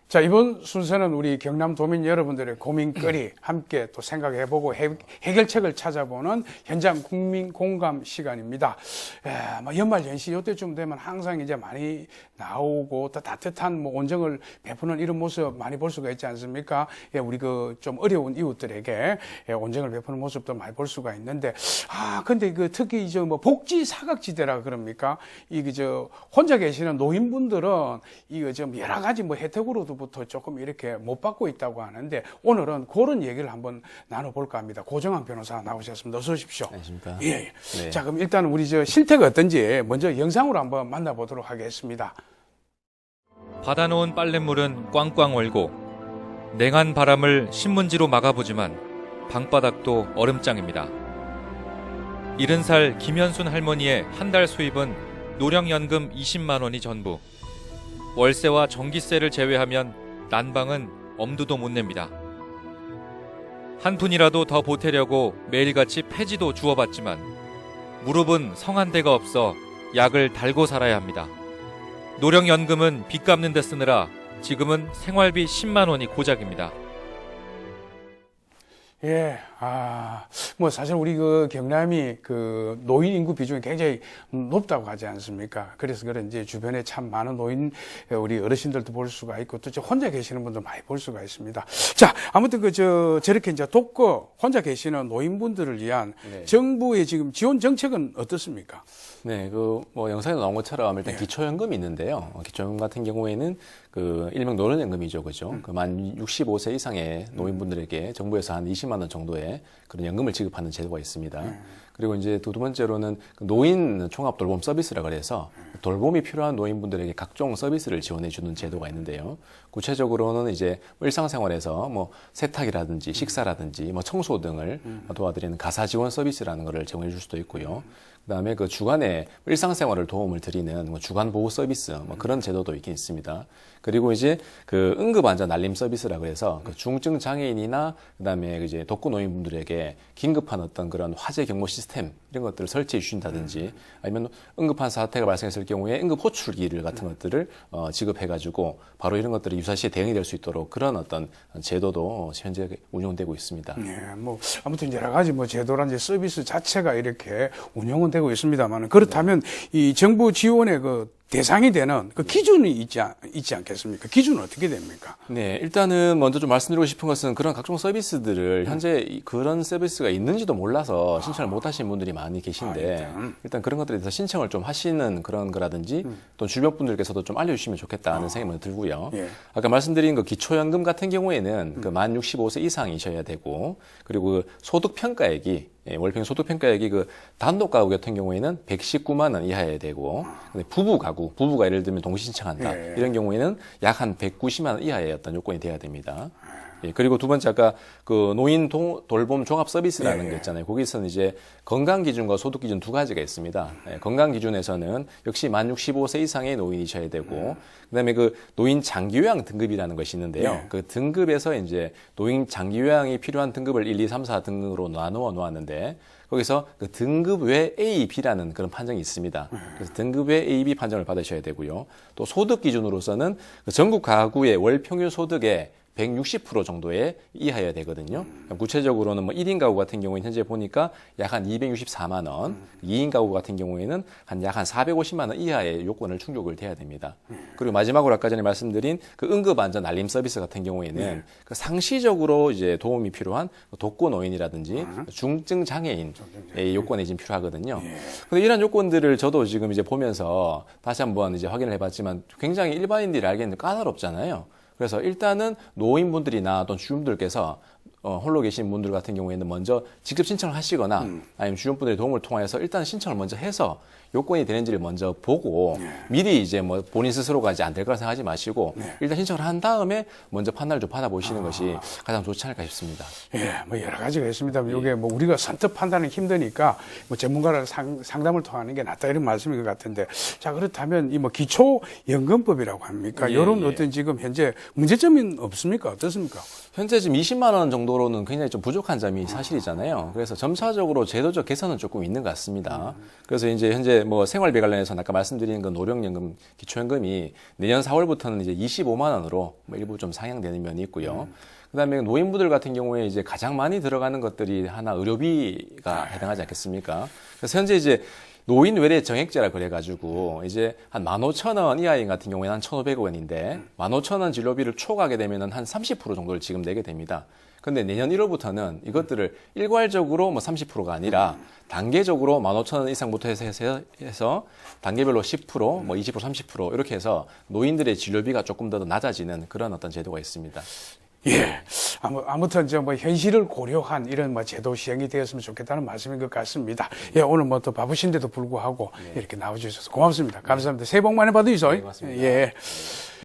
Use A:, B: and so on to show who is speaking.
A: 자, 이번 순서는 우리 경남 도민 여러분들의 고민거리 함께 또 생각해보고 해결책을 찾아보는 현장 국민 공감 시간입니다. 뭐 연말 연시 이때쯤 되면 항상 이제 많이 나오고 또 따뜻한 뭐 온정을 베푸는 이런 모습 많이 볼 수가 있지 않습니까? 우리 그 좀 어려운 이웃들에게 온정을 베푸는 모습도 많이 볼 수가 있는데, 근데 그 특히 이제 뭐 복지 사각지대라 그럽니까? 이게 혼자 계시는 노인분들은 이거 좀 여러 가지 뭐 혜택으로부터 조금 이렇게 못 받고 있다고 하는데, 오늘은 그런 얘기를 한번 나눠볼까 합니다. 고정환 변호사 나오셨습니다. 어서 오십시오.
B: 안녕하십니까.
A: 예.
B: 네.
A: 자, 그럼 일단 우리 실태가 어떤지 먼저 영상으로 한번 만나보도록 하겠습니다.
C: 받아놓은 빨랫물은 꽝꽝 얼고 냉한 바람을 신문지로 막아보지만 방바닥도 얼음장입니다. 70살 김현순 할머니의 한 달 수입은 노령연금 20만 원이 전부. 월세와 전기세를 제외하면 난방은 엄두도 못 냅니다. 한 푼이라도 더 보태려고 매일같이 폐지도 주워봤지만 무릎은 성한 데가 없어 약을 달고 살아야 합니다. 노령연금은 빚 갚는 데 쓰느라 지금은 생활비 10만 원이 고작입니다.
A: 예, 뭐 사실 우리 그 경남이 그 노인 인구 비중이 굉장히 높다고 하지 않습니까? 그래서 그런지 주변에 참 많은 노인 우리 어르신들도 볼 수가 있고 또 혼자 계시는 분도 많이 볼 수가 있습니다. 자, 아무튼 저렇게 이제 돕고 혼자 계시는 노인분들을 위한
B: 네.
A: 정부의 지금 지원 정책은 어떻습니까?
B: 네, 뭐 영상에 나온 것처럼 일단
A: 예.
B: 기초연금이 있는데요. 기초연금 같은 경우에는 일명 노령연금이죠, 그죠? 만 65세 이상의 노인분들에게 정부에서 한 20만 원 정도의 그런 연금을 지급하는 제도가 있습니다. 그리고 이제 두 번째로는 노인 종합 돌봄 서비스라 그래서 돌봄이 필요한 노인분들에게 각종 서비스를 지원해 주는 제도가 있는데요. 구체적으로는 이제 일상생활에서 뭐 세탁이라든지 식사라든지 뭐 청소 등을 도와드리는 가사 지원 서비스라는 것을 제공해 줄 수도 있고요. 그다음에 그 주간에 일상생활을 도움을 드리는 뭐 주간 보호 서비스 뭐 그런 제도도 있긴 있습니다. 그리고 이제 그 응급환자 날림 서비스라 그래서 그 중증 장애인이나 그다음에 이제 독거 노인분들에게 긴급한 어떤 그런 화재 경보 시스템 이런 것들을 설치해 주신다든지 아니면 응급한 사태가 발생했을 경우에 응급 호출기를 같은 것들을 지급해 가지고 바로 이런 것들이 유사시에 대응이 될 수 있도록 그런 어떤 제도도 현재 운영되고 있습니다.
A: 네, 뭐 아무튼 여러 가지 뭐 제도라든지 서비스 자체가 이렇게 운영은 되고 있습니다만, 그렇다면 이 정부 지원의 그 대상이 되는 그 기준이 있지 않겠습니까? 기준은 어떻게 됩니까?
B: 네, 일단은 먼저 좀 말씀드리고 싶은 것은 그런 각종 서비스들을 현재 그런 서비스가 있는지도 몰라서 신청을 못 하시는 분들이 많이 계신데 일단 그런 것들에 대해서 신청을 좀 하시는 그런 거라든지 또 주변 분들께서도 좀 알려주시면 좋겠다는 생각이 먼저 들고요.
A: 예.
B: 아까 말씀드린 그 기초연금 같은 경우에는 그 만 65세 이상이셔야 되고 그리고 그 소득평가액이 월평 소득평가액이 그 단독 가구 같은 경우에는 119만 원 이하여야 되고 근데 부부가 예를 들면 동시 신청한다
A: 예.
B: 이런 경우에는 약 한 190만 원 이하의 어떤 요건이 돼야 됩니다. 예, 그리고 두 번째 아까 그 노인 돌봄 종합 서비스라는
A: 예.
B: 게 있잖아요. 거기서는 이제 건강 기준과 소득 기준 두 가지가 있습니다. 예, 건강 기준에서는 역시 만 65세 이상의 노인이셔야 되고 그다음에 그 노인 장기 요양 등급이라는 것이 있는데요.
A: 예.
B: 그 등급에서 이제 노인 장기 요양이 필요한 등급을 1, 2, 3, 4 등으로 나누어 놓았는데 거기서 그 등급 외 A, B라는 그런 판정이 있습니다. 그래서 등급 외 A, B 판정을 받으셔야 되고요. 또 소득 기준으로서는 그 전국 가구의 월 평균 소득의 160% 정도에 이하여야 되거든요. 구체적으로는 뭐 1인 가구 같은 경우에는 현재 보니까 약 한 264만 원, 2인 가구 같은 경우에는 약 한 450만 원 이하의 요건을 충족을 돼야 됩니다. 그리고 마지막으로 아까 전에 말씀드린 그 응급안전 알림 서비스 같은 경우에는 그 상시적으로 이제 도움이 필요한 독거 노인이라든지 중증 장애인의 요건이 지금 필요하거든요. 근데 이런 요건들을 저도 지금 이제 보면서 다시 한번 이제 확인을 해봤지만 굉장히 일반인들이 알기에는 까다롭잖아요. 그래서 일단은 노인분들이나 또는 주민들께서 홀로 계신 분들 같은 경우에는 먼저 직접 신청을 하시거나 아니면 주변 분들의 도움을 통해서 일단 신청을 먼저 해서 요건이 되는지를 먼저 보고 미리 이제 뭐 본인 스스로가 이제 안 될 거라 생각하지 마시고 일단 신청을 한 다음에 먼저 판단을 좀 받아보시는 것이 가장 좋지 않을까 싶습니다.
A: 예, 뭐 여러 가지가 있습니다. 이게 뭐 우리가 선뜻 판단은 힘드니까 뭐 전문가를 상담을 통하는 게 낫다 이런 말씀인 것 같은데, 자, 그렇다면 이 뭐 기초연금법이라고 합니까?
B: 예,
A: 이런
B: 예.
A: 어떤 지금 현재 문제점은 없습니까? 어떻습니까?
B: 현재 지금 20만 원 정도 정도로는 굉장히 좀 부족한 점이 사실이잖아요. 그래서 점차적으로 제도적 개선은 조금 있는 것 같습니다. 그래서 이제 현재 뭐 생활비 관련해서 아까 말씀드린 그 노령연금, 기초연금이 내년 4월부터는 이제 25만 원으로 뭐 일부 좀 상향되는 면이 있고요. 그다음에 노인분들 같은 경우에 이제 가장 많이 들어가는 것들이 하나 의료비가 해당하지 않겠습니까? 그래서 현재 이제 노인 외래 정액제라 그래가지고 이제 한 15,000원 이하인 같은 경우에는 한 1,500원인데 15,000원 진료비를 초과하게 되면은 한 30% 정도를 지금 내게 됩니다. 근데 내년 1월부터는 이것들을 일괄적으로 뭐 30%가 아니라 단계적으로 15,000원 이상부터 해서 단계별로 10%, 뭐 20%, 30% 이렇게 해서 노인들의 진료비가 조금 더 낮아지는 그런 어떤 제도가 있습니다.
A: 예. 아무튼 뭐 현실을 고려한 이런 뭐 제도 시행이 되었으면 좋겠다는 말씀인 것 같습니다. 예, 오늘 뭐 또 바쁘신데도 불구하고 이렇게 나와주셔서 고맙습니다. 감사합니다. 새해 복 많이 받으시죠.
B: 네, 고맙습니다.
A: 예.